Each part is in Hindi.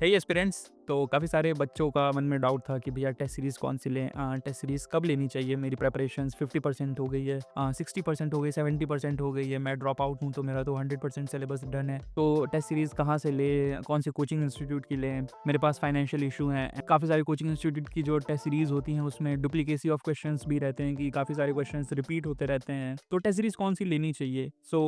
हे एस्पिरेंट्स। तो काफ़ी सारे बच्चों का मन में डाउट था कि भैया टेस्ट सीरीज़ कौन सी लें, टेस्ट सीरीज़ कब लेनी चाहिए। मेरी प्रेपरेशंस 50% हो गई है, 60% हो गई, 70% हो गई है। मैं ड्रॉप आउट हूँ तो मेरा तो 100% सिलेबस डन है। तो टेस्ट सीरीज़ कहाँ से लें, कौन से कोचिंग इंस्टीट्यूट की लें। मेरे पास फाइनेंशियल इशू हैं। काफ़ी सारे कोचिंग इंस्टीट्यूट की जो टेस्ट सीरीज़ होती हैं उसमें डुप्लीकेसी ऑफ क्वेश्चंस भी रहते हैं कि काफ़ी सारे क्वेश्चंस रिपीट होते रहते हैं। तो टेस्ट सीरीज़ कौन सी लेनी चाहिए। सो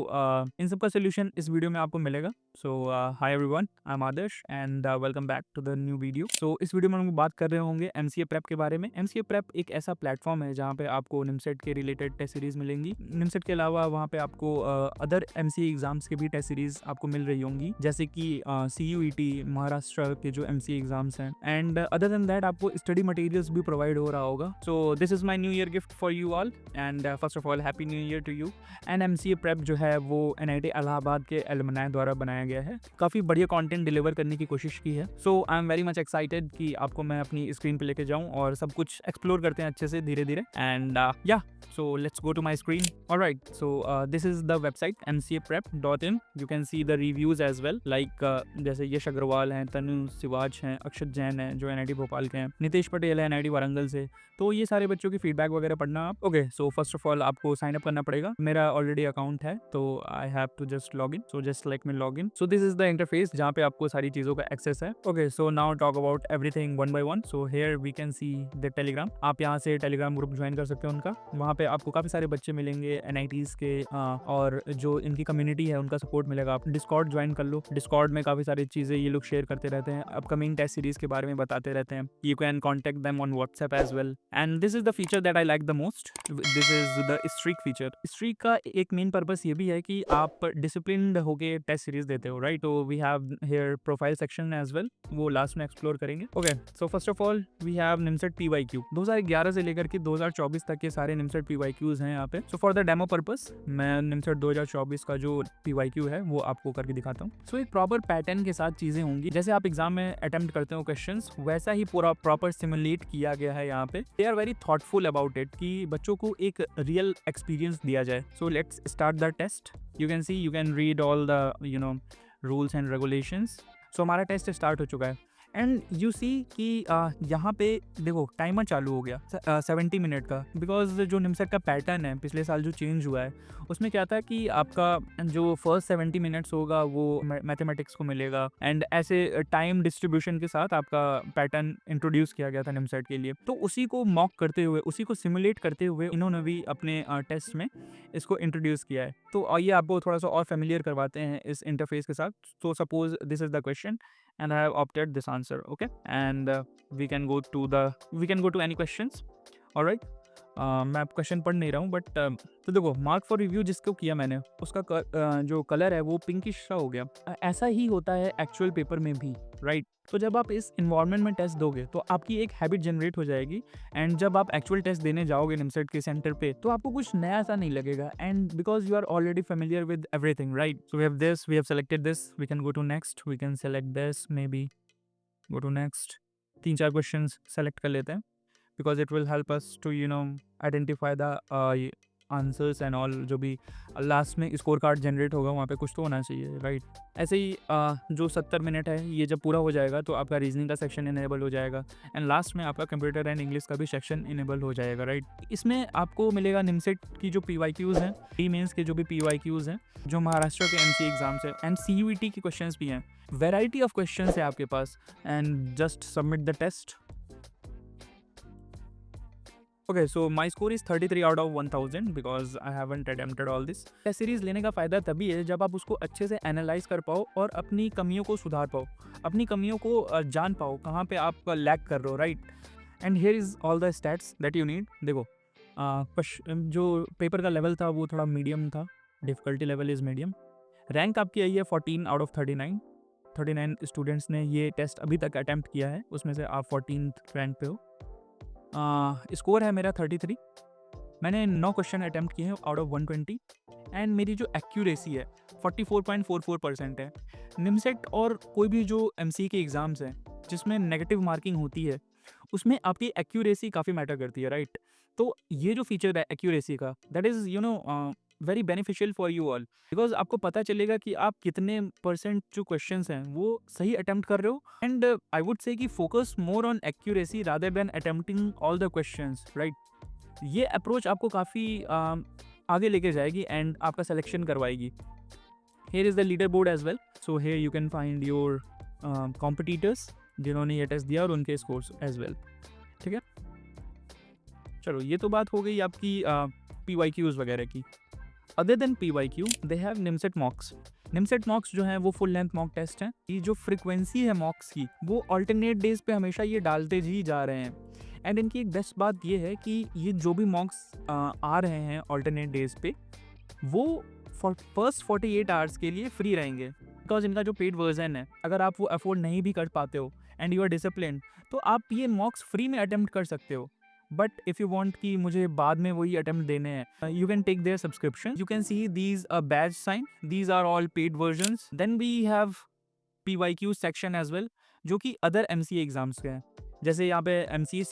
इन सब का सोल्यूशन इस वीडियो में आपको मिलेगा। So hi everyone, I am Adarsh and welcome back to the new video. So इस वीडियो में हम बात कर रहे होंगे एमसीए प्रेप के बारे में। एमसीए प्रेप एक ऐसा प्लेटफॉर्म है जहाँ पे आपको निमसेट के रिलेटेड टेस्ट सीरीज मिलेंगी। निमसेट के अलावा वहाँ पे आपको अदर एमसीए एग्जाम्स के भी टेस्ट सीरीज आपको मिल रही होंगी, जैसे कि सीयूईटी, महाराष्ट्र के जो एमसीए एग्जाम्स हैं। एंड अदर देन दैट आपको स्टडी मटेरियल्स भी प्रोवाइड हो रहा होगा। So this is my new year gift for you all and first of all happy new year to you. And MCA prep जो है वो एनआईटी इलाहाबाद के एलुमनाई द्वारा बनाया गया है। काफ़ी बढ़िया कंटेंट डिलीवर करने की कोशिश की है। So I am very much excited कि आपको मैं अपनी स्क्रीन पे लेके जाऊं और सब कुछ एक्सप्लोर करते हैं अच्छे से धीरे धीरे। एंड या so let's go to my screen. Alright, so this is the website mcaprep.in। You can see the reviews as well, like जैसे यश अग्रवाल हैं, तनु सिवाज हैं, अक्षत जैन हैं जो एनआईटी भोपाल के हैं, नितेश पटेल है एनआईटी वारंगल से। तो ये सारे बच्चों की फीडबैक वगैरह पढ़ना आप। Okay, so first of all आपको साइन अप करना पड़ेगा। मेरा ऑलरेडी अकाउंट है तो I have to just log in. So just like me log in. So this is the interface जहाँ पे आपको सारी चीज़ों का एक्सेस है। Okay, so now talk about everything one by one. So here we can see the Telegram. आप यहाँ से टेलीग्राम ग्रुप ज्वाइन कर सकते हो उनका। वहाँ पे आपको काफ़ी सारे बच्चे मिलेंगे एनआईटीज़ के, और जो इनकी कम्युनिटी है उनका सपोर्ट मिलेगा। आप डिस्कॉर्ड ज्वाइन कर लो। डिस्कॉर्ड में काफ़ी सारी चीज़ें ये लोग शेयर करते रहते हैं, अपकमिंग टेस्ट सीरीज के बारे में बताते रहते हैं। You can contact them on WhatsApp as well. And this is the feature that I like the most. This is the streak feature. Streak का एक मेन पर्पस ये भी है कि आप डिसिप्लिन्ड होके टेस्ट सीरीज देते हो, राइट। तो we have here profile section as well, वो लास्ट में एक्सप्लोर करेंगे। Okay, so first of all we have NIMCET PYQ 2011 से लेकर के 2024 तक के सारे निमसेट पीवाईक्यूज हैं यहाँ पे। So for the demo purpose मैं निमसेट 2024 का जो पीवाईक्यू है वो आपको करके दिखाता हूँ। सो एक प्रॉपर पैटर्न के साथ चीजें होंगी, जैसे आप एग्जाम में अटेम्प्ट करते हो क्वेश्चंस, वैसा ही पूरा प्रॉपर सिमुलेट किया गया है यहाँ पे। They are very thoughtful about it कि बच्चों को एक रियल एक्सपीरियंस दिया जाए। So let's start the test. You can see, you can read all the rules and regulations. So हमारा टेस्ट स्टार्ट हो चुका है एंड यू सी कि यहाँ पे देखो टाइमर चालू हो गया 70 मिनट का। बिकॉज जो निमसेट का पैटर्न है पिछले साल जो चेंज हुआ है उसमें क्या था कि आपका जो फर्स्ट 70 मिनट्स होगा वो मैथमेटिक्स को मिलेगा। एंड ऐसे टाइम डिस्ट्रीब्यूशन के साथ आपका पैटर्न इंट्रोड्यूस किया गया था निमसेट के लिए। तो उसी को मॉक करते हुए, उसी को सिमुलेट करते हुए इन्होंने भी अपने टेस्ट में इसको इंट्रोड्यूस किया है। तो आइए आपको थोड़ा सा और फेमिलियर करवाते हैं इस इंटरफेस के साथ। तो suppose this is the question and I have opted this answer. Okay, and we can go to any questions. All right. मैं क्वेश्चन पढ़ नहीं रहा हूँ बट तो देखो, मार्क फॉर रिव्यू जिसको किया मैंने उसका जो कलर है वो पिंकिश सा हो गया। ऐसा ही होता है एक्चुअल पेपर में भी, राइट। तो जब आप इस इन्वायरमेंट में टेस्ट दोगे तो आपकी एक हैबिट जनरेट हो जाएगी। एंड जब आप एक्चुअल टेस्ट देने जाओगे निमसेट के सेंटर पे तो आपको कुछ नया सा नहीं लगेगा। And because you are already familiar with everything, right. So we have selected this, we can go to next, we can select this, maybe go to next. 3-4 question select कर लेते हैं because it will help us to identify the answers and all. जो भी लास्ट में स्कोर कार्ड जनरेट होगा वहाँ पे कुछ तो होना चाहिए, राइट। ऐसे ही जो 70 मिनट है ये जब पूरा हो जाएगा तो आपका रीजनिंग का सेक्शन इनेबल हो जाएगा एंड लास्ट में आपका कंप्यूटर एंड इंग्लिश का भी सेक्शन इनेबल हो जाएगा, राइट। इसमें आपको मिलेगा निमसेट की जो पीवाईक्यूज हैं, प्री मेंस के जो भी पीवाईक्यूज हैं, जो महाराष्ट्र के एमसी एग्जाम्स है एंड सीयूईटी के क्वेश्चंस भी हैं। वेराइटी ऑफ क्वेश्चंस है आपके पास and just submit the test. Okay, so my score is 33 out of 1000 because I haven't attempted all this. Test series लेने का फ़ायदा तभी है जब आप उसको अच्छे से एनालाइज कर पाओ और अपनी कमियों को सुधार पाओ, अपनी कमियों को जान पाओ कहाँ पे आप लैग कर रहे हो, right. And here is all the stats that you need. देखो, जो पेपर का लेवल था वो थोड़ा मीडियम था, difficulty level is medium. Rank आपकी आई है 14 आउट ऑफ 39 स्टूडेंट्स ने ये टेस्ट अभी तक अटैम्प्ट किया है, उसमें से आप 14th रैंक पे हो। स्कोर है मेरा 33। मैंने 9 क्वेश्चन अटैम्प्ट किए हैं आउट ऑफ 120 एंड मेरी जो एक्यूरेसी है 44.44% है। निमसेट और कोई भी जो एमसी के एग्ज़ाम्स हैं जिसमें नेगेटिव मार्किंग होती है उसमें आपकी एक्यूरेसी काफ़ी मैटर करती है, राइट। तो ये जो फीचर है एक्यूरेसी का, that is very beneficial for you all, because आपको पता चलेगा कि आप कितने परसेंट जो क्वेश्चंस हैं वो सही अटेम्प्ट कर रहे हो। एंड आई वुड से कि focus more on accuracy rather than attempting all the questions, right. ये अप्रोच आपको काफ़ी आगे लेके जाएगी एंड आपका सिलेक्शन करवाएगी। Here is the leaderboard as well. So here you can find your competitors जिन्होंने ये टेस्ट दिया और उनके स्कोर्स एज वेल। ठीक है, चलो ये तो बात हो गई आपकी PYQs वगैरह की। Other than PYQ they have NIMCET मॉक्स। NIMCET मॉक्स जो है वो फुल लेंथ मॉक टेस्ट हैं। ये जो फ्रिक्वेंसी है मॉक्स की वो अल्टरनेट डेज पे हमेशा ये डालते ही जा रहे हैं। एंड इनकी एक बेस्ट बात ये है कि ये जो भी मॉक्स आ रहे हैं अल्टरनेट डेज पे वो फर्स्ट 48 आवर्स के लिए फ्री रहेंगे। बिकॉज इनका जो पेड वर्जन है, अगर आप वो अफोर्ड नहीं भी कर पाते हो एंड यू आर डिसिप्लिन, तो आप ये मॉक्स फ्री में अटेम्प्ट कर सकते हो। बट इफ़ यू वांट कि मुझे बाद में वही अटेम्प्ट देने हैं, you can take their subscription. You can see these a batch sign, these are all paid versions. Then we have PYQ section as well, जो कि अदर MCA एग्जाम्स के हैं। जैसे यहाँ पे MCA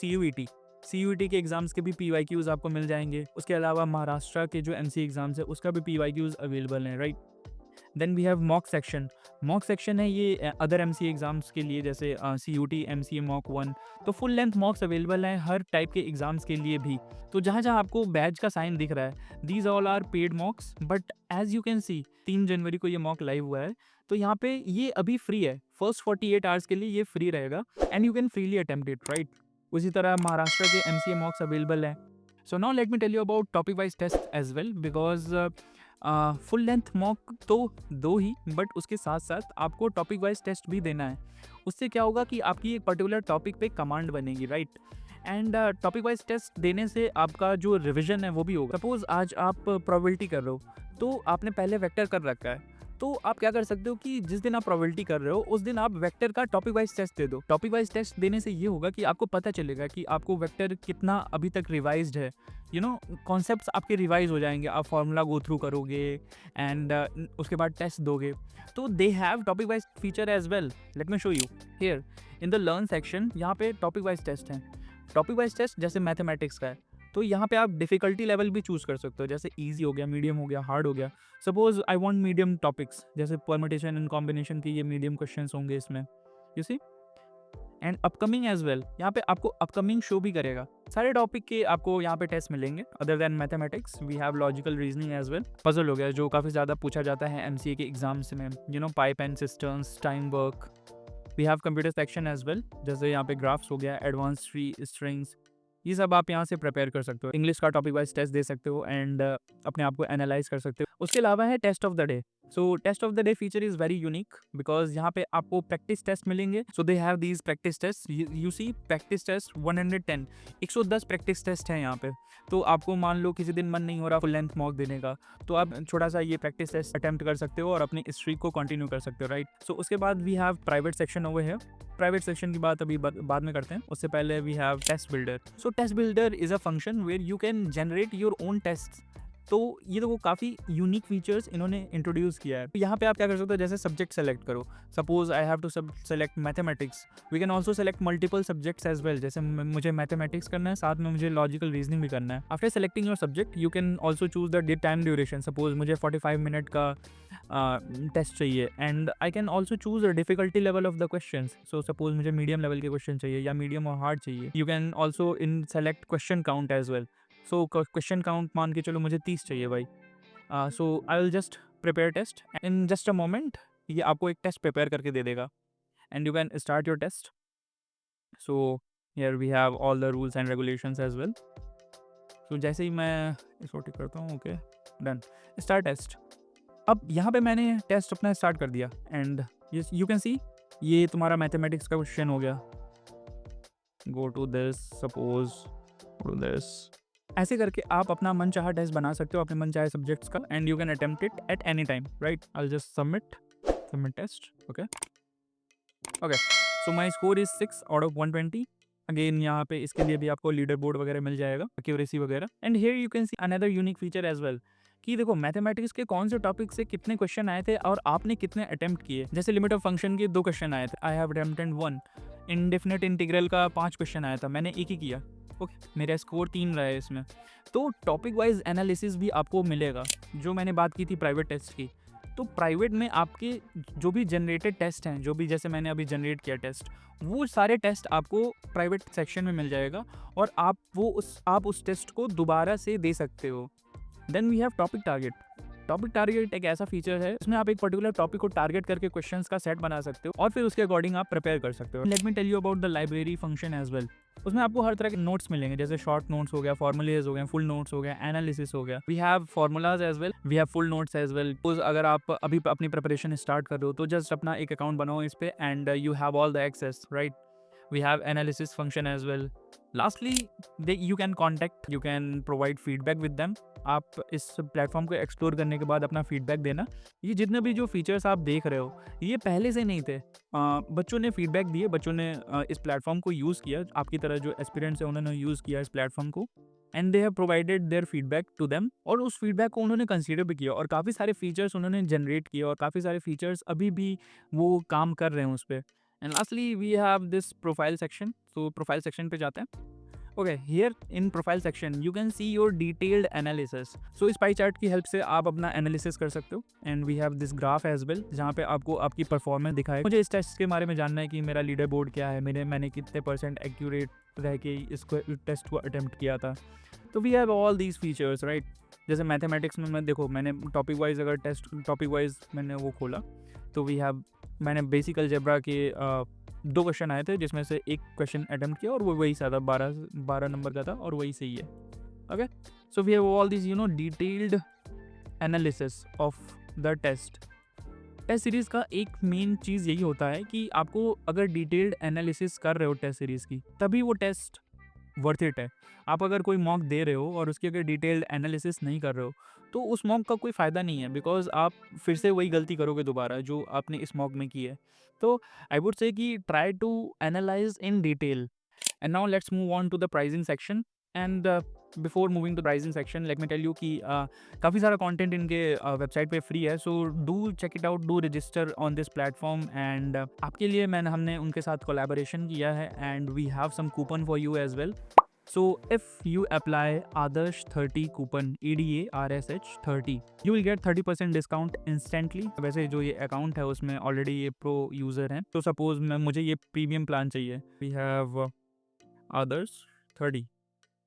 CUET के एग्जाम्स के भी PYQs आपको मिल जाएंगे। उसके अलावा महाराष्ट्र के जो MCA एग्जाम्स है उसका भी PYQs अवेलेबल हैं, right. Then we have mock section. Mock section है ये अदर MCA एग्जाम्स के लिए, जैसे CUT MCA मॉक 1। तो फुल लेंथ मॉक्स अवेलेबल हैं हर टाइप के एग्जाम्स के लिए भी। तो जहाँ जहाँ आपको बैच का साइन दिख रहा है, these all are paid mocks, but as you can see 3 जनवरी को ये मॉक लाइव हुआ है, तो यहाँ पे ये अभी फ्री है। फर्स्ट 48 आवर्स के लिए ये फ्री रहेगा and you can freely attempt it, right. उसी तरह महाराष्ट्र के MCA मॉक्स अवेलेबल हैं। So now let me tell you about topic wise test as well, because full length mock तो दो ही, बट उसके साथ साथ आपको टॉपिक वाइज टेस्ट भी देना है। उससे क्या होगा कि आपकी एक पर्टिकुलर टॉपिक पे कमांड बनेगी, right. And topic wise test देने से आपका जो रिविजन है वो भी होगा। सपोज आज आप प्रोबेबिलिटी कर रहे हो, तो आपने पहले वेक्टर कर रखा है, तो आप क्या कर सकते हो कि जिस दिन आप प्रोबेबिलिटी कर रहे हो उस दिन आप वेक्टर का टॉपिक वाइज टेस्ट दे दो। टॉपिक वाइज टेस्ट देने से ये होगा कि आपको पता चलेगा कि आपको वेक्टर कितना अभी तक रिवाइज्ड है। यू नो, कॉन्सेप्ट्स आपके रिवाइज हो जाएंगे, आप फार्मूला गो थ्रू करोगे एंड उसके बाद टेस्ट दोगे। तो they have topic wise feature as well. Let me show you here in the learn section. यहाँ पे टॉपिक वाइज टेस्ट हैं। टॉपिक वाइज टेस्ट जैसे मैथमेटिक्स का है, तो यहाँ पे आप डिफ़िकल्टी लेवल भी चूज़ कर सकते हो, जैसे इजी हो गया, मीडियम हो गया, हार्ड हो गया। Suppose I want medium topics, जैसे परम्यूटेशन एंड कॉम्बिनेशन की ये मीडियम क्वेश्चंस होंगे इसमें, you see. And upcoming as well, यहाँ पे आपको अपकमिंग शो भी करेगा। सारे टॉपिक के आपको यहाँ पे टेस्ट मिलेंगे। Other than mathematics we have logical reasoning as well. Puzzle हो गया जो काफ़ी ज़्यादा पूछा जाता है MCA के एग्जाम्स में, you know, pipe and cisterns, time work. We have computer section as well, जैसे यहाँ पे ग्राफ्स हो गया, एडवांस ट्री, स्ट्रिंग्स, ये सब आप यहाँ से प्रिपेयर कर सकते हो। इंग्लिश का टॉपिक वाइज टेस्ट दे सकते हो एंड अपने आप को एनालाइज कर सकते हो। उसके अलावा है test of the day. So test of the day feature is very unique because यहाँ पे आपको प्रैक्टिस टेस्ट मिलेंगे। So they have these practice test, you see practice test 110, 110 practice test हैं यहाँ पे। तो आपको मान लो किसी दिन मन नहीं हो रहा फुल लेंथ मॉक देने का, तो आप छोटा सा ये प्रैक्टिस टेस्ट अटेम्प्ट कर सकते हो और अपनी स्ट्रीक को कंटिन्यू कर सकते हो, राइट। सो उसके बाद we have private section over है। प्राइवेट सेक्शन की बात अभी बाद में करते हैं, उससे पहले we have test builder. So test builder is a function where you can generate your own test. तो ये तो वो काफ़ी यूनिक फीचर्स इन्होंने इंट्रोड्यूस किया है। तो यहाँ पे आप क्या कर सकते हो, जैसे सब्जेक्ट सेलेक्ट करो। Suppose I have to select mathematics, we can also select multiple subjects as well. जैसे मुझे मैथमेटिक्स करना है, साथ में मुझे लॉजिकल रीजनिंग भी करना है। After selecting your subject you can also choose the time duration. Suppose मुझे 45 मिनट का टेस्ट चाहिए and I can also choose the difficulty level of the question. So suppose मुझे मीडियम लेवल के क्वेश्चन चाहिए या मीडियम और हार्ड चाहिए। You can also in select question count as well. So question count मान के चलो मुझे 30 चाहिए भाई। So I will just prepare test in just a moment. ये आपको एक टेस्ट प्रिपेयर करके दे देगा and you can start your test. So here we have all the rules and regulations as well. So जैसे ही मैं इसको टिक करता हूँ, ओके डन, स्टार्ट टेस्ट। अब यहाँ पे मैंने टेस्ट अपना स्टार्ट कर दिया एंड यू कैन सी ये तुम्हारा मैथमेटिक्स का क्वेश्चन हो गया। Go to this, suppose to this. ऐसे करके आप अपना मन चाहा टेस्ट बना सकते हो अपने मन चाहे सब्जेक्ट्स का and you can attempt it at any time, right. I will just submit test, okay. So my score is 6 out of 120। Again यहाँ पे इसके लिए भी आपको लीडर बोर्ड वगैरह मिल जाएगा, एक्यूरेसी वगैरह। And here you can see another unique feature as well कि देखो मैथमेटिक्स के कौन से टॉपिक से कितने क्वेश्चन आए थे और आपने कितने अटेम्प्ट किए। जैसे लिमिट ऑफ फंक्शन के 2 क्वेश्चन आए थे, I have attempted 1। Indefinite integral का 5 क्वेश्चन आया था, मैंने एक ही किया। ओके, मेरा स्कोर 3 रहा है इसमें। तो टॉपिक वाइज एनालिसिस भी आपको मिलेगा। जो मैंने बात की थी प्राइवेट टेस्ट की, तो प्राइवेट में आपके जो भी जनरेटेड टेस्ट हैं, जो भी जैसे मैंने अभी जनरेट किया टेस्ट, वो सारे टेस्ट आपको प्राइवेट सेक्शन में मिल जाएगा और आप उस टेस्ट को दोबारा से दे सकते हो। Then we have topic target. Topic target एक ऐसा फीचर है इसमें आप एक पर्टिकुलर टॉपिक को टारगेट करके क्वेश्चंस का सेट बना सकते हो और फिर उसके अकॉर्डिंग आप प्रिपेयर कर सकते हो। Let me tell you about the library function as well. उसमें आपको हर तरह के नोट्स मिलेंगे, जैसे शॉर्ट नोट्स हो गया, फॉर्मुलेज हो गया, फुल नोट्स हो गया, एनालिसिस हो गया। We have formulas as well, we have full notes as well. अगर आप अभी अपनी प्रिपरेशन स्टार्ट कर रहे हो तो जस्ट अपना एक अकाउंट बनाओ इस पे and you have all the access, right. We have analysis function as well. Lastly, you can contact, you can provide feedback with them. आप इस प्लेटफॉर्म को एक्सप्लोर करने के बाद अपना फीडबैक देना। ये जितने भी जो फीचर्स आप देख रहे हो ये पहले से नहीं थे। बच्चों ने फीडबैक दिए, बच्चों ने इस प्लेटफॉर्म को यूज़ किया, आपकी तरह जो एस्पिरेंट्स हैं उन्होंने यूज़ किया इस प्लेटफॉर्म को and they have provided their feedback to them, और उस फीडबैक को उन्होंने कंसीडर भी किया और काफ़ी सारे फीचर्स उन्होंने जनरेट किए और काफ़ी सारे फीचर्स अभी भी वो काम कर रहे हैं उस पर। And lastly we have this profile section. तो प्रोफाइल सेक्शन पे जाते हैं। Okay, here in profile section you can see your detailed analysis. So इस पाई चार्ट की हेल्प से आप अपना एनालिसिस कर सकते हो and we have this graph as well, जहाँ पे आपको आपकी परफॉर्मेंस दिखाएगा। मुझे इस टेस्ट के बारे में जानना है कि मेरा लीडर बोर्ड क्या है, मैंने कितने % एक्यूरेट रह के इसको टेस्ट को अटेम्प्ट किया था। तो we have all these features, right. जैसे मैथमेटिक्स में मैंने टॉपिक वाइज अगर टेस्ट टॉपिक वाइज मैंने वो खोला तो मैंने बेसिक अलजेब्रा के 2 क्वेश्चन आए थे जिसमें से एक क्वेश्चन अटेम्प्ट किया और वो वही सा था, 12 नंबर का था और वही सही है। Okay, so we have all this detailed analysis of the test series का एक मेन चीज़ यही होता है कि आपको अगर डिटेल्ड एनालिसिस कर रहे हो टेस्ट सीरीज़ की, तभी वो टेस्ट वर्थ इट है। आप अगर कोई मॉक दे रहे हो और उसकी अगर डिटेल्ड एनालिसिस नहीं कर रहे हो तो उस मॉक का कोई फ़ायदा नहीं है, बिकॉज आप फिर से वही गलती करोगे दोबारा जो आपने इस मॉक में की है। तो आई वुड से कि try to analyse in detail. And now let's move on to the pricing section. And before moving to pricing section let me tell you कि काफ़ी सारा कंटेंट इनके वेबसाइट पे फ्री है, so do check it out, do register on this platform. And आपके लिए हमने उनके साथ कोलैबोरेशन किया है and we have some coupon for you as well. So if you apply Adarsh 30 coupon, ADARSH 30, you will get 30% discount instantly. वैसे जो ये अकाउंट है उसमें ऑलरेडी ये प्रो यूज़र हैं, तो सपोज मुझे ये प्रीमियम प्लान चाहिए, वी हैव Adarsh 30।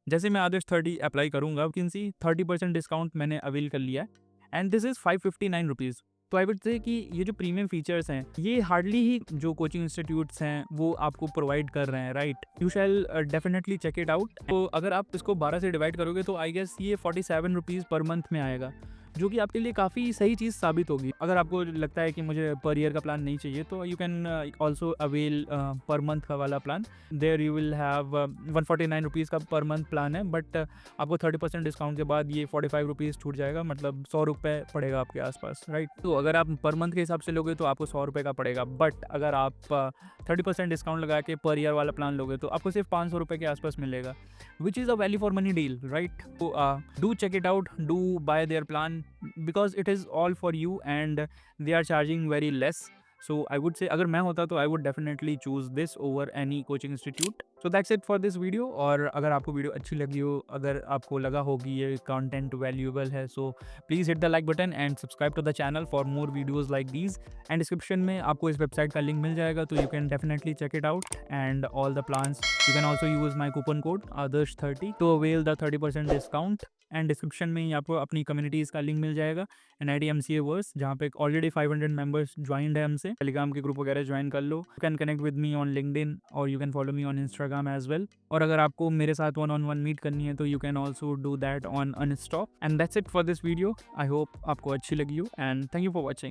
जैसे मैं Adarsh 30 अप्लाई करूँगा, कैन सी 30% डिस्काउंट मैंने अवेल कर लिया है एंड दिस इज़ 559 रुपीज़। तो आई वुड से कि ये जो प्रीमियम फीचर्स हैं ये हार्डली ही जो कोचिंग इंस्टीट्यूट्स हैं वो आपको प्रोवाइड कर रहे हैं, right. You shall definitely check it out. तो अगर आप इसको 12 से डिवाइड करोगे तो आई गेस ये 47 रुपीज़ पर मंथ में आएगा, जो कि आपके लिए काफ़ी सही चीज़ साबित होगी। अगर आपको लगता है कि मुझे पर ईयर का प्लान नहीं चाहिए तो you can also avail per month का वाला plan. There you will have 149 rupees का पर मंथ प्लान है, बट आपको 30% डिस्काउंट के बाद ये 45 रुपीज़ छूट जाएगा, मतलब 100 रुपये पड़ेगा आपके आसपास, राइट। तो अगर आप पर मंथ के हिसाब से लोगे तो आपको 100 रुपये का पड़ेगा, बट अगर आप 30% डिस्काउंट लगा के पर ईयर वाला प्लान लोगे तो आपको सिर्फ 500 रुपये के आसपास मिलेगा, which is a value for money deal, right. तो do check it out, do buy their plan because it is all for you and they are charging very less. So I would say अगर मैं होता तो I would definitely choose this over any coaching institute. So that's it for this video। और अगर आपको वीडियो अच्छी लगी हो, अगर आपको लगा हो कि ये कंटेंट वैल्यूएबल है, so please hit the like button and subscribe to the channel for more videos like these। and description में आपको इस वेबसाइट का लिंक मिल जाएगा, तो you can definitely check it out and all the plans। You can also use my coupon code Adarsh30 to avail the 30% discount। And description में ही आपको अपनी कम्युनिटीज़ का लिंक मिल जाएगा, NIT MCA वर्स, जहाँ पे ऑलरेडी 500 मेंबर्स ज्वाइंड है हमसे। टेलीग्राम के ग्रुप वगैरह ज्वाइन कर लो। You can connect with me on LinkedIn और you can follow me on Instagram as well. और अगर आपको मेरे साथ 1-on-1 मीट करनी है तो you can also do that on Unstop. And that's it for this video. I hope आपको अच्छी लगी हो and thank you for watching.